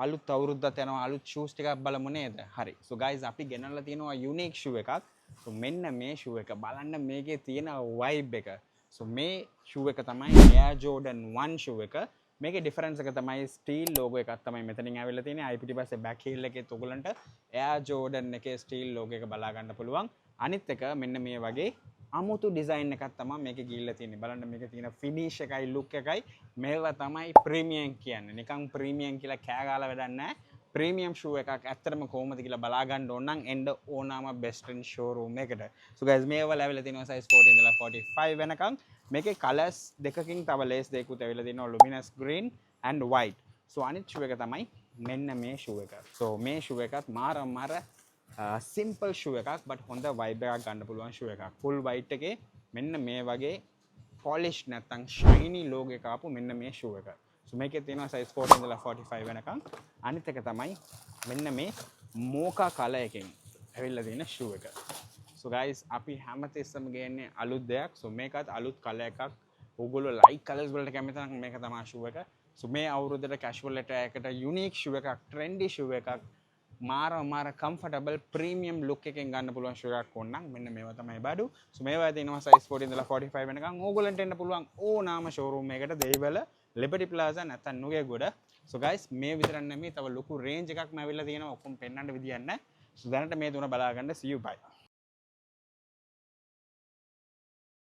අලුත් අවුරුද්දත් යනවා අලුත් shoes ටිකක් බලමු නේද? හරි. So guys අපි ගෙනල්ලා තියෙනවා unique shoe එකක්. So මෙන්න මේ shoe එක බලන්න මේකේ තියෙන vibe එක. So මේ shoe එක තමයි Air Jordan 1 shoe එක. මේකේ difference එක තමයි steel logo එකක් තමයි මෙතනින් ඇවිල්ලා තියෙන්නේ. අයි පිටිපස්සේ back heel එකෙත් ඔයගලන්ට Air Jordan එකේ steel logo එක බලා ගන්න පුළුවන්. අනිත් එක මෙන්න මේ වගේ අමුතු ඩිසයින් එකක් තමයි මේකේ ගිහිල්ලා තියෙන්නේ. බලන්න මේකේ තියෙන ෆිනිෂ් එකයි ලුක් එකයි මේවා තමයි ප්‍රීමියම් කියන්නේ. නිකන් ප්‍රීමියම් කියලා කෑ ගාලා වැඩක් නැහැ. ප්‍රීමියම් ෂූ එකක් ඇත්තටම කොහොමද කියලා බලා ගන්න ඕන නම් එන්න ඕනම best friend showroom එකට. So guys මේවා ලැබිලා තියෙනවා size 14 ඉඳලා 45 වෙනකන්. මේකේ colors දෙකකින් තව lace දෙකකුත් ඇවිල්ලා තියෙනවා luminous green and white. So අනිත් ෂූ එක තමයි මෙන්න මේ ෂූ එක. So මේ ෂූ එකත් මාර simple shoe එකක් but හොඳ vibe එකක් ගන්න පුළුවන් shoe එකක්. full white එකේ මෙන්න මේ වගේ polish නැත්තම් shiny logo එක ආපු මෙන්න මේ shoe එක. so මේකේ තියෙනවා size 14 ඉඳලා 45 වෙනකම්. අනිත් එක තමයි මෙන්න මේ mocha color එකෙන් ඇවිල්ලා තියෙන shoe එක. so guys අපි හැමතිස්සම ගේන්නේ අලුත් දෙයක්. so මේකත් අලුත් color එකක්. ඕගොල්ලෝ light colors වලට කැමති නම් මේක තමයි shoe එක. so මේ අවුරුද්දට casual එකට unique shoe එකක්, trendy shoe එකක් මාර comfortable premium look එකෙන් ගන්න පුළුවන් shoe එකක් ඕන නම් මෙන්න මේවා තමයි බඩු. so මේවා තියෙනවා size 14 ඉඳලා 45 වෙනකන්. ඕගොල්ලන්ට එන්න පුළුවන් ඕනාම showroom එකකට දෙහිවල Liberty Plaza නැත්නම් නුගේගොඩ. so guys මේ විතරක් නෙමෙයි තව ලොකු range එකක්ම ඇවිල්ලා තියෙනවා. ඔක්කොම පෙන්වන්න විදියක් නැහැ. so දැනට මේ තුන බලා ගන්න. see you bye.